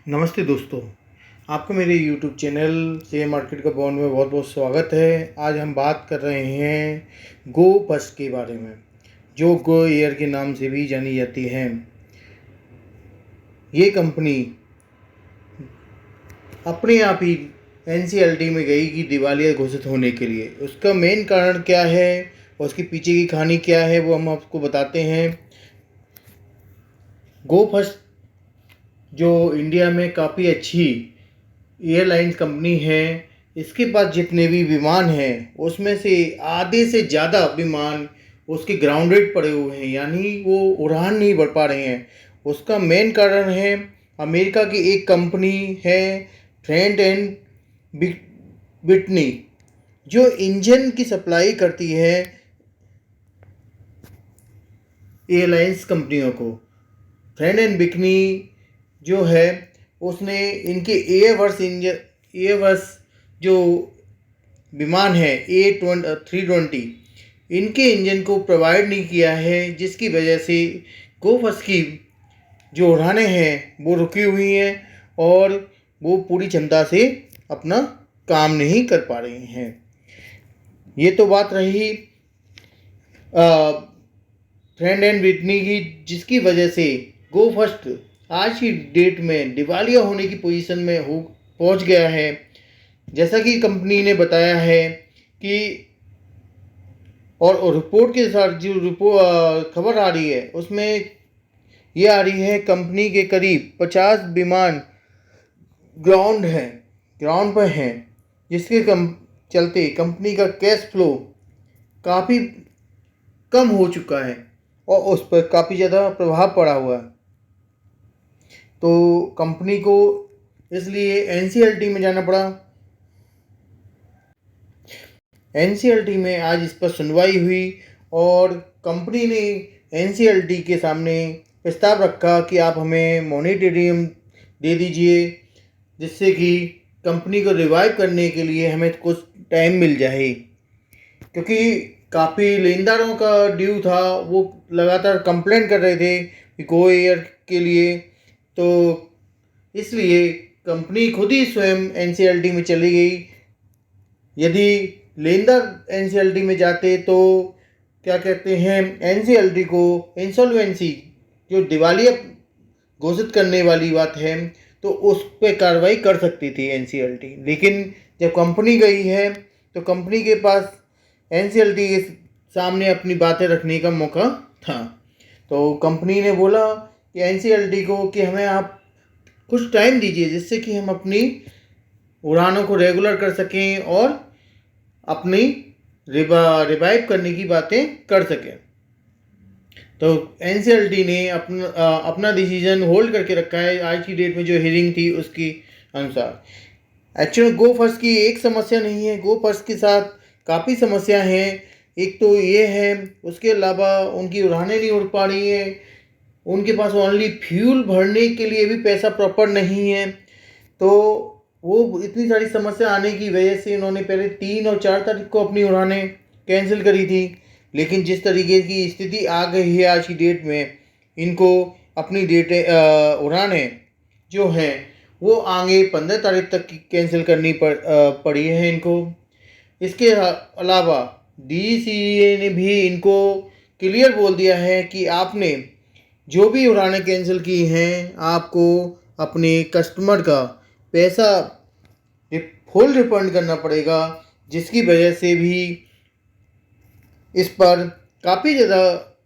नमस्ते दोस्तों, आपका मेरे YouTube चैनल शेयर मार्केट का बॉन्ड में बहुत बहुत स्वागत है। आज हम बात कर रहे हैं गो फर्स्ट के बारे में, जो गो एयर के नाम से भी जानी जाती है। ये कंपनी अपने आप ही NCLT में गई कि दिवालिया घोषित होने के लिए। उसका मेन कारण क्या है और उसके पीछे की कहानी क्या है, वो हम आपको बताते हैं। गो फर्स्ट जो इंडिया में काफ़ी अच्छी एयरलाइंस कंपनी है, इसके पास जितने भी विमान हैं उसमें से आधे से ज़्यादा विमान उसके ग्राउंडेड पड़े हुए हैं, यानी वो उड़ान नहीं बढ़ पा रहे हैं। उसका मेन कारण है अमेरिका की एक कंपनी है ट्रेंट एंड बिटनी, जो इंजन की सप्लाई करती है एयरलाइंस कंपनियों को। ट्रेंट एंड बिटनी जो है उसने इनके एयरवर्स जो विमान है A320, इनके इंजन को प्रोवाइड नहीं किया है, जिसकी वजह से गोफर्स की जो उड़ानें हैं वो रुकी हुई हैं और वो पूरी क्षमता से अपना काम नहीं कर पा रही हैं। ये तो बात रही ट्रेंट एंड बिटनी की, जिसकी वजह से गो फर्स्ट आज की डेट में दिवालिया होने की पोजीशन में पहुंच गया है। जैसा कि कंपनी ने बताया है कि और रिपोर्ट के साथ जो खबर आ रही है उसमें ये आ रही है कंपनी के करीब 50 विमान ग्राउंड पर हैं, जिसके चलते कंपनी का कैश फ्लो काफ़ी कम हो चुका है और उस पर काफ़ी ज़्यादा प्रभाव पड़ा हुआ है। तो कंपनी को इसलिए NCLT में जाना पड़ा। NCLT में आज इस पर सुनवाई हुई और कंपनी ने NCLT के सामने प्रस्ताव रखा कि आप हमें मॉनिटरियम दे दीजिए, जिससे कि कंपनी को रिवाइव करने के लिए हमें कुछ टाइम मिल जाए, क्योंकि काफ़ी लेनदारों का ड्यू था। वो लगातार कंप्लेंट कर रहे थे कि गो एयर के लिए, तो इसलिए कंपनी खुद ही स्वयं NCLT में चली गई। यदि लेनदार NCLT में जाते तो क्या कहते हैं, NCLT को इंसॉल्वेंसी जो दिवालिया घोषित करने वाली बात है तो उस पर कार्रवाई कर सकती थी NCLT। लेकिन जब कंपनी गई है तो कंपनी के पास NCLT के सामने अपनी बातें रखने का मौका था। तो कंपनी ने बोला कि NCLT को कि हमें आप कुछ टाइम दीजिए, जिससे कि हम अपनी उड़ानों को रेगुलर कर सकें और अपनी रिवाइव करने की बातें कर सकें। तो NCLT ने अपना डिसीजन होल्ड करके रखा है आज की डेट में। जो हियरिंग थी उसकी अनुसार एक्चुअली गो फर्स्ट की एक समस्या नहीं है, गो फर्स्ट के साथ काफ़ी समस्या हैं। एक तो ये है, उसके अलावा उनकी उड़ानें नहीं उड़ पा रही हैं, उनके पास ओनली फ्यूल भरने के लिए भी पैसा प्रॉपर नहीं है। तो वो इतनी सारी समस्या आने की वजह से उन्होंने पहले 3 और 4 तारीख को अपनी उड़ानें कैंसिल करी थी। लेकिन जिस तरीके की स्थिति आ गई है आज की डेट में, इनको अपनी उड़ानें जो हैं वो आगे 15 तारीख तक कैंसिल करनी पड़ी है इनको। इसके अलावा DGCA ने भी इनको क्लियर बोल दिया है कि आपने जो भी उड़ानें कैंसिल की हैं, आपको अपने कस्टमर का पैसा फुल रिफंड करना पड़ेगा, जिसकी वजह से भी इस पर काफ़ी ज़्यादा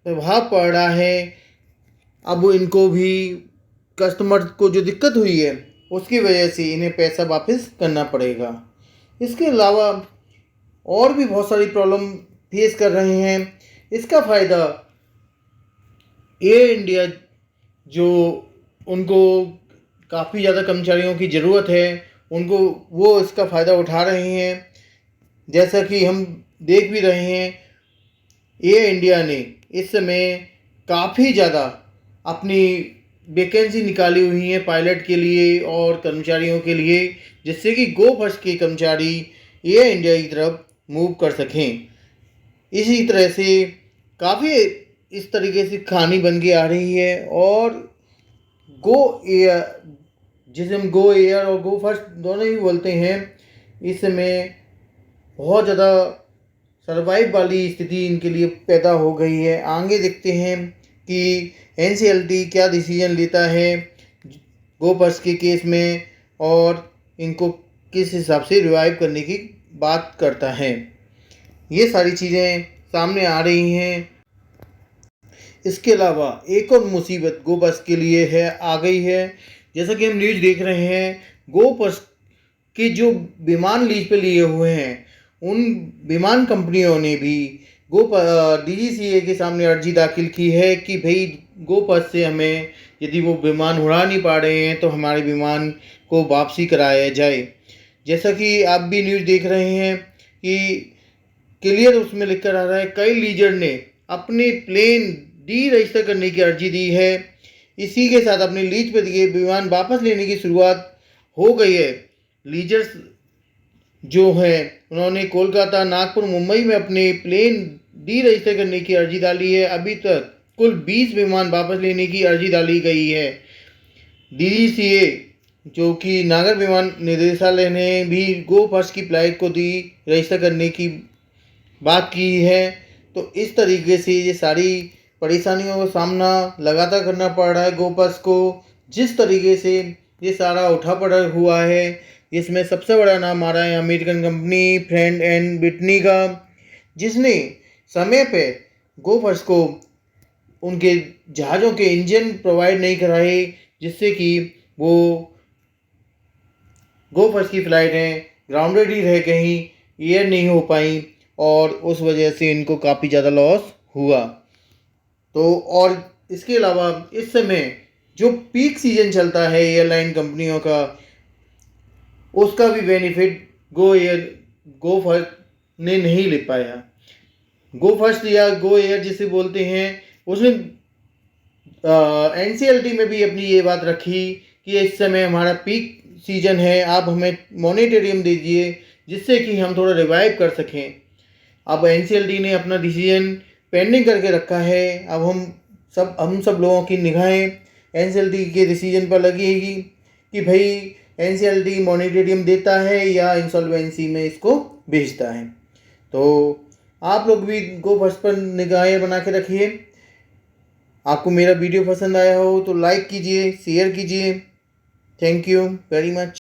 प्रभाव पड़ रहा है। अब इनको भी कस्टमर को जो दिक्कत हुई है उसकी वजह से इन्हें पैसा वापस करना पड़ेगा। इसके अलावा और भी बहुत सारी प्रॉब्लम फेस कर रहे हैं। इसका फ़ायदा एयर इंडिया, जो उनको काफ़ी ज़्यादा कर्मचारियों की ज़रूरत है, उनको वो इसका फ़ायदा उठा रहे हैं। जैसा कि हम देख भी रहे हैं, एयर इंडिया ने इस समय काफ़ी ज़्यादा अपनी वैकेंसी निकाली हुई है पायलट के लिए और कर्मचारियों के लिए, जिससे कि गो फर्स्ट के कर्मचारी एयर इंडिया की तरफ मूव कर सकें। इसी तरह से काफ़ी इस तरीके से कहानी बन के आ रही है और गो जिसे हम गो एयर और गो फर्स्ट दोनों ही बोलते हैं, इस समय बहुत ज़्यादा सर्वाइव वाली स्थिति इनके लिए पैदा हो गई है। आगे देखते हैं कि एनसीएलटी क्या डिसीजन लेता है गो फर्स्ट के केस में और इनको किस हिसाब से रिवाइव करने की बात करता है। ये सारी चीज़ें सामने आ रही हैं। इसके अलावा एक और मुसीबत गो बस के लिए है आ गई है। जैसा कि हम न्यूज़ देख रहे हैं, गो बस के जो विमान लीज पे लिए हुए हैं, उन विमान कंपनियों ने भी डीजीसीए के सामने अर्जी दाखिल की है कि भाई गो बस से हमें यदि वो विमान उड़ा नहीं पा रहे हैं तो हमारे विमान को वापसी कराया जाए। जैसा कि आप भी न्यूज़ देख रहे हैं कि क्लियर उसमें लिख कर आ रहा है, कई लीजर ने अपने प्लेन डी रजिस्टर करने की अर्जी दी है। इसी के साथ अपने लीज पर दिए विमान वापस लेने की शुरुआत हो गई है। लीजर्स जो हैं उन्होंने कोलकाता, नागपुर, मुंबई में अपने प्लेन डी रजिस्टर करने की अर्जी डाली है। अभी तक कुल 20 विमान वापस लेने की अर्जी डाली गई है। डीजीसीए जो कि नागर विमान निदेशालय ने भी गो फर्स्ट की फ्लाइट को डी रजिस्टर करने की बात की है। तो इस तरीके से ये सारी परेशानियों का सामना लगातार करना पड़ रहा है गो फर्स्ट को। जिस तरीके से ये सारा उठापड़ा हुआ है, इसमें सबसे बड़ा नाम आ रहा है अमेरिकन कंपनी फ्रेंड एंड बिटनी का, जिसने समय पे गो फर्स्ट को उनके जहाज़ों के इंजन प्रोवाइड नहीं कराए, जिससे कि वो गो फर्स्ट की फ़्लाइटें ग्राउंडेड ही रह गई, एयर नहीं हो पाई और उस वजह से इनको काफ़ी ज़्यादा लॉस हुआ। तो और इसके अलावा इस समय जो पीक सीजन चलता है एयरलाइन कंपनियों का, उसका भी बेनिफिट गो फर्स्ट ने नहीं ले पाया। गो फर्स्ट या गो एयर जिसे बोलते हैं, उसने एनसीएलटी में भी अपनी ये बात रखी कि इस समय हमारा पीक सीजन है, आप हमें मॉनिटरियम दीजिए जिससे कि हम थोड़ा रिवाइव कर सकें। अब एनसीएलटी ने अपना डिसीजन पेंडिंग करके रखा है। अब हम सब लोगों की निगाहें एनसीएलटी के डिसीजन पर लगेगी कि भाई एनसीएलटी मॉनिटरियम देता है या इंसॉल्वेंसी में इसको भेजता है। तो आप लोग भी गो फर्स्ट पर निगाहें बना के रखिए। आपको मेरा वीडियो पसंद आया हो तो लाइक कीजिए, शेयर कीजिए। Thank you very much.